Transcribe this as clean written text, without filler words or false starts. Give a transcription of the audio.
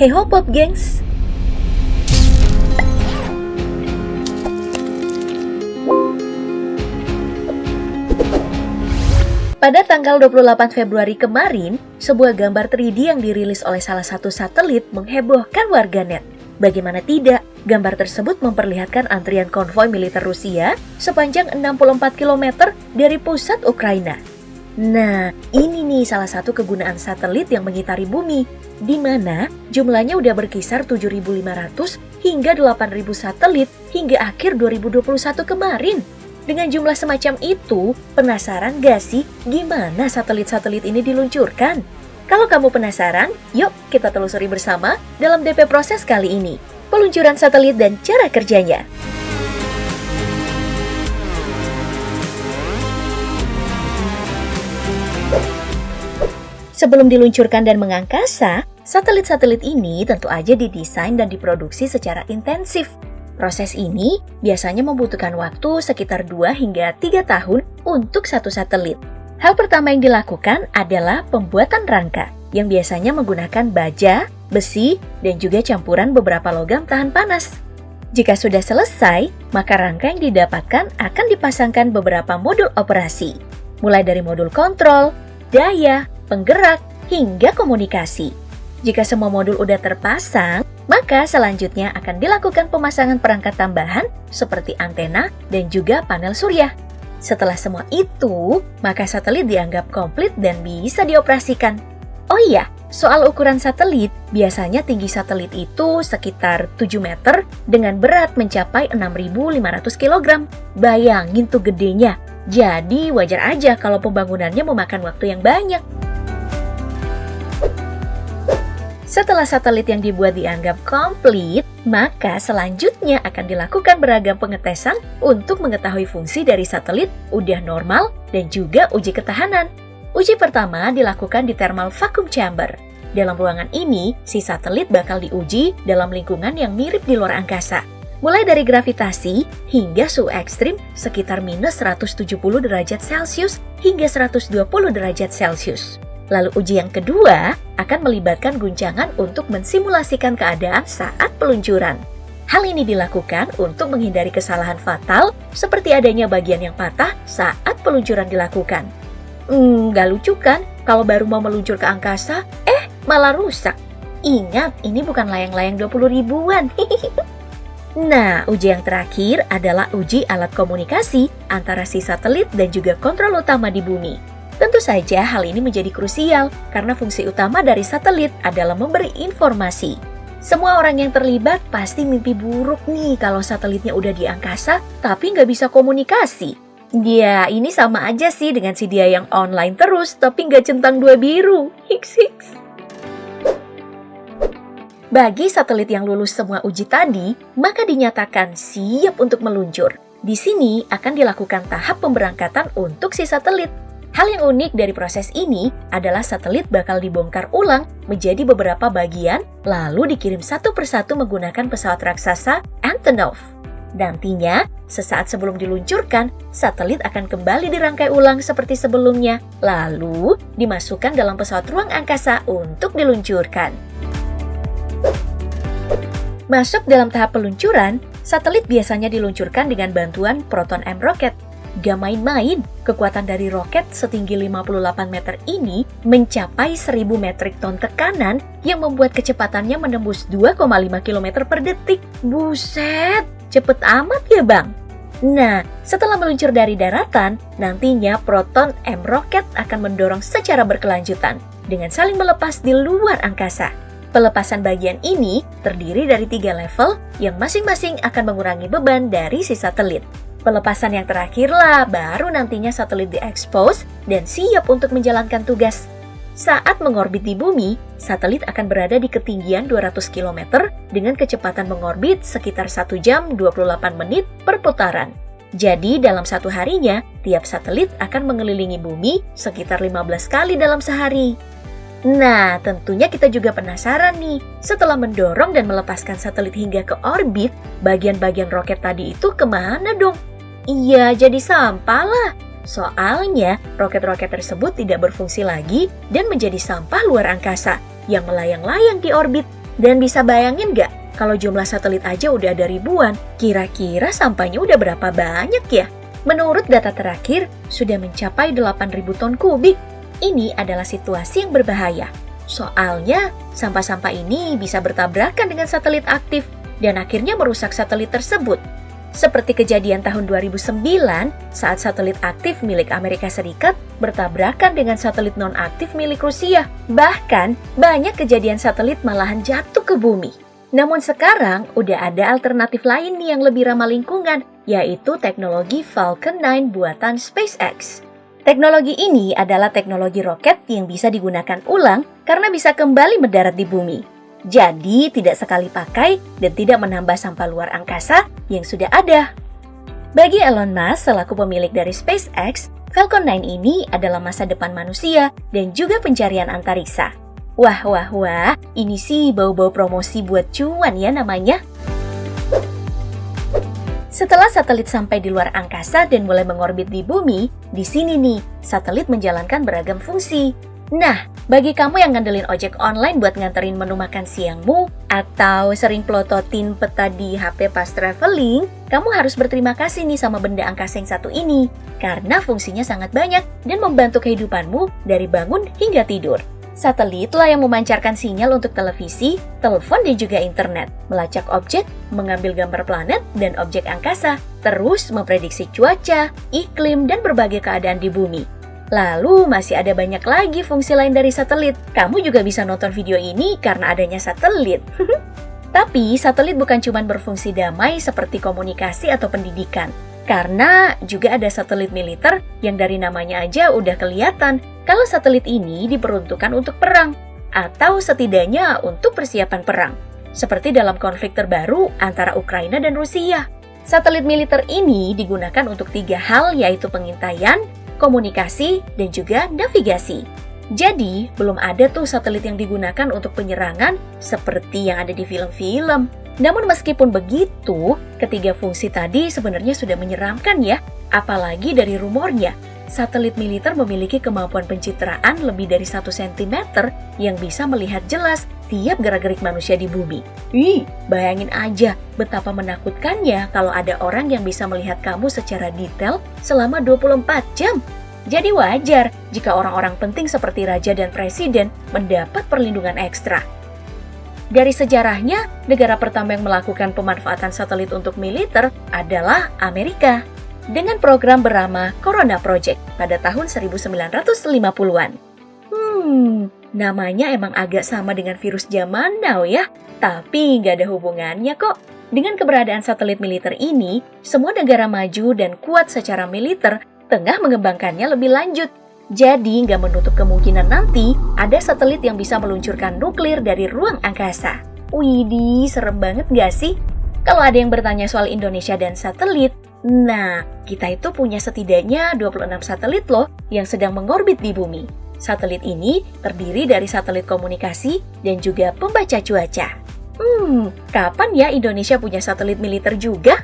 Hey ho Pop gengs! Pada tanggal 28 Februari kemarin, sebuah gambar 3D yang dirilis oleh salah satu satelit menghebohkan warganet. Bagaimana tidak, gambar tersebut memperlihatkan antrian konvoi militer Rusia sepanjang 64 km dari pusat Ukraina. Nah, ini nih salah satu kegunaan satelit yang mengitari bumi, di mana jumlahnya udah berkisar 7.500 hingga 8.000 satelit hingga akhir 2021 kemarin. Dengan jumlah semacam itu, penasaran gak sih gimana satelit-satelit ini diluncurkan? Kalau kamu penasaran, yuk kita telusuri bersama dalam DP Proses kali ini. Peluncuran satelit dan cara kerjanya. Sebelum diluncurkan dan mengangkasa, satelit-satelit ini tentu aja didesain dan diproduksi secara intensif. Proses ini biasanya membutuhkan waktu sekitar 2 hingga 3 tahun untuk satu satelit. Hal pertama yang dilakukan adalah pembuatan rangka, yang biasanya menggunakan baja, besi, dan juga campuran beberapa logam tahan panas. Jika sudah selesai, maka rangka yang didapatkan akan dipasangkan beberapa modul operasi, mulai dari modul kontrol, daya, penggerak, hingga komunikasi. Jika semua modul udah terpasang, maka selanjutnya akan dilakukan pemasangan perangkat tambahan seperti antena dan juga panel surya. Setelah semua itu, maka satelit dianggap komplit dan bisa dioperasikan. Oh iya, soal ukuran satelit, biasanya tinggi satelit itu sekitar 7 meter dengan berat mencapai 6.500 kg. Bayangin tuh gedenya. Jadi wajar aja kalau pembangunannya memakan waktu yang banyak. Setelah satelit yang dibuat dianggap komplit, maka selanjutnya akan dilakukan beragam pengetesan untuk mengetahui fungsi dari satelit udah normal dan juga uji ketahanan. Uji pertama dilakukan di thermal vacuum chamber. Dalam ruangan ini, si satelit bakal diuji dalam lingkungan yang mirip di luar angkasa. Mulai dari gravitasi hingga suhu ekstrim sekitar minus 170 derajat Celcius hingga 120 derajat Celcius. Lalu uji yang kedua akan melibatkan guncangan untuk mensimulasikan keadaan saat peluncuran. Hal ini dilakukan untuk menghindari kesalahan fatal seperti adanya bagian yang patah saat peluncuran dilakukan. Gak lucu kan kalau baru mau meluncur ke angkasa, malah rusak. Ingat, ini bukan layang-layang 20 ribuan. Nah, uji yang terakhir adalah uji alat komunikasi antara si satelit dan juga kontrol utama di bumi. Tentu saja hal ini menjadi krusial karena fungsi utama dari satelit adalah memberi informasi. Semua orang yang terlibat pasti mimpi buruk nih kalau satelitnya udah di angkasa tapi nggak bisa komunikasi. Ya, ini sama aja sih dengan si dia yang online terus tapi nggak centang dua biru. Hiks hiks. Bagi satelit yang lulus semua uji tadi, maka dinyatakan siap untuk meluncur. Di sini akan dilakukan tahap pemberangkatan untuk si satelit. Hal yang unik dari proses ini adalah satelit bakal dibongkar ulang menjadi beberapa bagian lalu dikirim satu persatu menggunakan pesawat raksasa Antonov. Nantinya, sesaat sebelum diluncurkan, satelit akan kembali dirangkai ulang seperti sebelumnya, lalu dimasukkan dalam pesawat ruang angkasa untuk diluncurkan. Masuk dalam tahap peluncuran, satelit biasanya diluncurkan dengan bantuan Proton M rocket. Gak main-main, kekuatan dari roket setinggi 58 meter ini mencapai 1000 metrik ton tekanan yang membuat kecepatannya menembus 2,5 km per detik. Buset, cepet amat ya bang? Nah, setelah meluncur dari daratan, nantinya Proton M rocket akan mendorong secara berkelanjutan dengan saling melepas di luar angkasa. Pelepasan bagian ini terdiri dari 3 level yang masing-masing akan mengurangi beban dari si satelit. Pelepasan yang terakhirlah baru nantinya satelit diekspos dan siap untuk menjalankan tugas. Saat mengorbit di bumi, satelit akan berada di ketinggian 200 km dengan kecepatan mengorbit sekitar 1 jam 28 menit per putaran. Jadi dalam satu harinya, tiap satelit akan mengelilingi bumi sekitar 15 kali dalam sehari. Nah, tentunya kita juga penasaran nih, setelah mendorong dan melepaskan satelit hingga ke orbit, bagian-bagian roket tadi itu kemana dong? Iya, jadi sampah lah. Soalnya, roket-roket tersebut tidak berfungsi lagi dan menjadi sampah luar angkasa yang melayang-layang di orbit. Dan bisa bayangin nggak, kalau jumlah satelit aja udah ada ribuan, kira-kira sampahnya udah berapa banyak ya? Menurut data terakhir, sudah mencapai 8.000 ton kubik. Ini adalah situasi yang berbahaya. Soalnya, sampah-sampah ini bisa bertabrakan dengan satelit aktif dan akhirnya merusak satelit tersebut. Seperti kejadian tahun 2009 saat satelit aktif milik Amerika Serikat bertabrakan dengan satelit non-aktif milik Rusia. Bahkan, banyak kejadian satelit malahan jatuh ke bumi. Namun sekarang, udah ada alternatif lain nih yang lebih ramah lingkungan, yaitu teknologi Falcon 9 buatan SpaceX. Teknologi ini adalah teknologi roket yang bisa digunakan ulang karena bisa kembali mendarat di bumi. Jadi, tidak sekali pakai dan tidak menambah sampah luar angkasa yang sudah ada. Bagi Elon Musk selaku pemilik dari SpaceX, Falcon 9 ini adalah masa depan manusia dan juga pencarian antariksa. Wah, ini sih bau-bau promosi buat cuan ya namanya. Setelah satelit sampai di luar angkasa dan mulai mengorbit di bumi, di sini nih, satelit menjalankan beragam fungsi. Nah, bagi kamu yang ngandelin ojek online buat nganterin menu makan siangmu, atau sering plototin peta di HP pas traveling, kamu harus berterima kasih nih sama benda angkasa yang satu ini, karena fungsinya sangat banyak dan membantu kehidupanmu dari bangun hingga tidur. Satelitlah yang memancarkan sinyal untuk televisi, telepon dan juga internet, melacak objek, mengambil gambar planet dan objek angkasa, terus memprediksi cuaca, iklim, dan berbagai keadaan di bumi. Lalu masih ada banyak lagi fungsi lain dari satelit. Kamu juga bisa nonton video ini karena adanya satelit. Tapi satelit bukan cuma berfungsi damai seperti komunikasi atau pendidikan. Karena juga ada satelit militer yang dari namanya aja udah kelihatan kalau satelit ini diperuntukkan untuk perang atau setidaknya untuk persiapan perang. Seperti dalam konflik terbaru antara Ukraina dan Rusia. Satelit militer ini digunakan untuk 3 hal yaitu pengintaian, komunikasi, dan juga navigasi. Jadi, belum ada tuh satelit yang digunakan untuk penyerangan seperti yang ada di film-film. Namun meskipun begitu, ketiga fungsi tadi sebenarnya sudah menyeramkan ya. Apalagi dari rumornya, satelit militer memiliki kemampuan pencitraan lebih dari 1 cm yang bisa melihat jelas tiap gerak-gerik manusia di bumi. Bayangin aja betapa menakutkannya kalau ada orang yang bisa melihat kamu secara detail selama 24 jam. Jadi wajar jika orang-orang penting seperti raja dan presiden mendapat perlindungan ekstra. Dari sejarahnya, negara pertama yang melakukan pemanfaatan satelit untuk militer adalah Amerika dengan program bernama Corona Project pada tahun 1950-an. Namanya emang agak sama dengan virus zaman now ya, tapi nggak ada hubungannya kok. Dengan keberadaan satelit militer ini, semua negara maju dan kuat secara militer tengah mengembangkannya lebih lanjut. Jadi nggak menutup kemungkinan nanti ada satelit yang bisa meluncurkan nuklir dari ruang angkasa. Widih, serem banget nggak sih? Kalau ada yang bertanya soal Indonesia dan satelit, nah, kita itu punya setidaknya 26 satelit loh yang sedang mengorbit di bumi. Satelit ini terdiri dari satelit komunikasi dan juga pembaca cuaca. Kapan ya Indonesia punya satelit militer juga?